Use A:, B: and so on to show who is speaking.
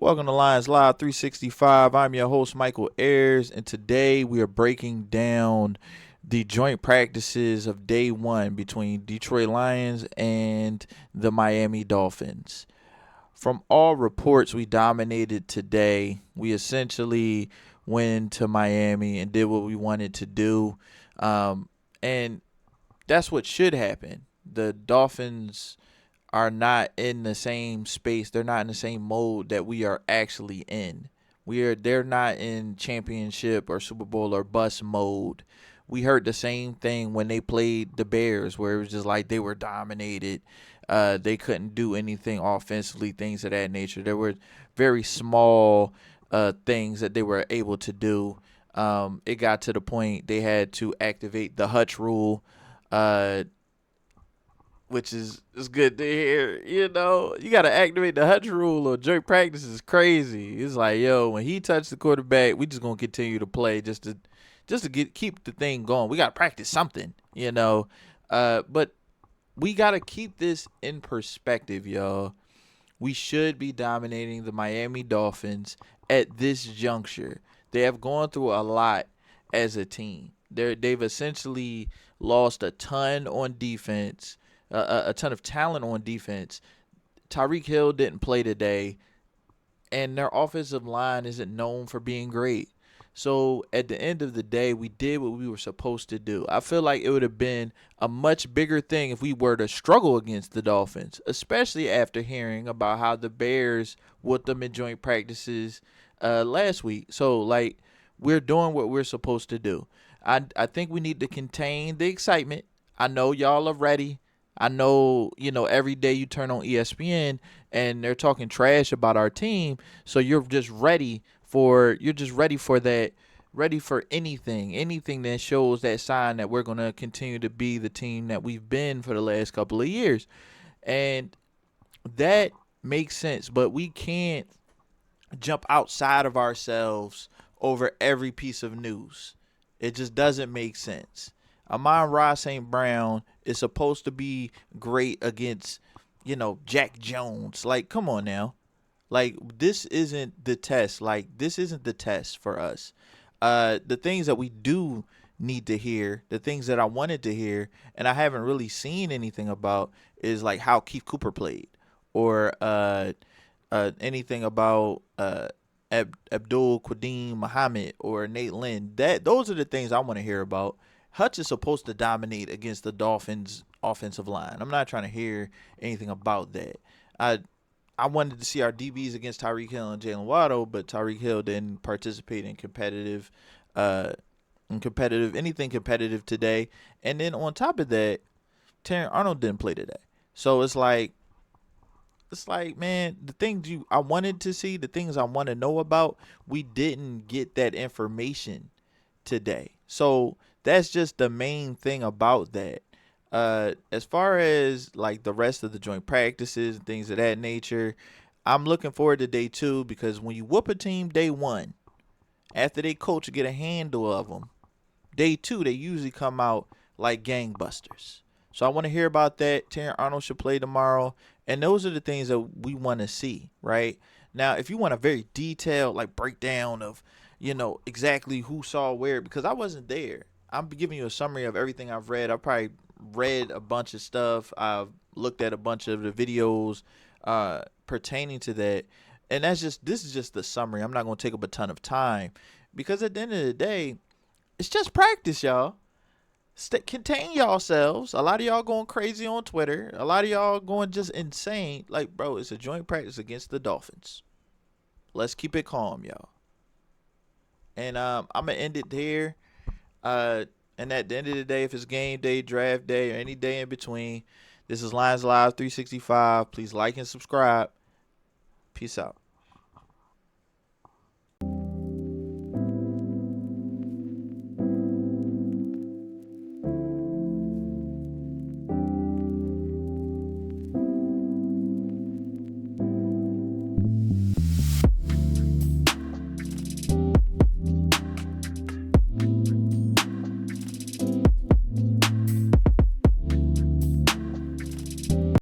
A: Welcome to Lions Live 365. I'm your host, Michael Ayers, and today we are breaking down the joint practices of day one between Detroit Lions and the Miami Dolphins. From all reports, we dominated today. We essentially went to Miami and did what we wanted to do. And that's what should happen. The Dolphins are not in the same space. They're not in the same mode that we are actually in. They're not in championship or Super Bowl or bust mode. We heard the same thing when they played the Bears, where it was just like they were dominated. They couldn't do anything offensively, things of that nature. There were very small things that they were able to do. It got to the point they had to activate the Hutch rule. Which is good to hear. You got to activate the Hutch rule or joint practice is crazy. It's like, yo, when he touched the quarterback, we just gonna continue to play just to keep the thing going. We got to practice something. But we got to keep this in perspective, y'all. We should be dominating the Miami Dolphins at this juncture. They have gone through a lot as a team. They've essentially lost a ton on defense, a ton of talent on defense. Tyreek Hill didn't play today, and their offensive line isn't known for being great. So at the end of the day, we did what we were supposed to do. I feel like it would have been a much bigger thing if we were to struggle against the Dolphins, especially after hearing about how the Bears whooped them in joint practices last week. So, we're doing what we're supposed to do. I think we need to contain the excitement. I know y'all are ready. I know, every day you turn on ESPN and they're talking trash about our team, so you're just ready for that, ready for anything that shows that sign that we're going to continue to be the team that we've been for the last couple of years. And that makes sense, but we can't jump outside of ourselves over every piece of news. It just doesn't make sense. Amon-Ra St. Brown is supposed to be great against, Jack Jones. Like, come on now. Like, this isn't the test. Like, this isn't the test for us. The things that we do need to hear, the things that I wanted to hear, and I haven't really seen anything about, is like how Keith Cooper played, or anything about Abdul Qadim Muhammad or Nate Lynn. Those are the things I want to hear about. Hutch is supposed to dominate against the Dolphins' offensive line. I'm not trying to hear anything about that. I wanted to see our DBs against Tyreek Hill and Jalen Waddle, but Tyreek Hill didn't participate in anything competitive today. And then on top of that, Terran Arnold didn't play today. So it's like, man, the things I wanted to see, the things I want to know about, we didn't get that information today. So that's just the main thing about that. As far as like the rest of the joint practices and things of that nature, I'm looking forward to day two, because when you whoop a team day one, after they coach get a handle of them, day two they usually come out like gangbusters. So I want to hear about that. Terran Arnold should play tomorrow, and those are the things that we want to see, right? Now, if you want a very detailed like breakdown of, exactly who saw where, because I wasn't there. I'm giving you a summary of everything I've read. I've probably read a bunch of stuff. I've looked at a bunch of the videos pertaining to that. And this is just the summary. I'm not going to take up a ton of time, because at the end of the day, it's just practice, y'all. Contain yourselves. A lot of y'all going crazy on Twitter. A lot of y'all going just insane. Like, bro, it's a joint practice against the Dolphins. Let's keep it calm, y'all. And I'm going to end it there. And at the end of the day, if it's game day, draft day, or any day in between, this is Lions Live 365. Please like and subscribe. Peace out.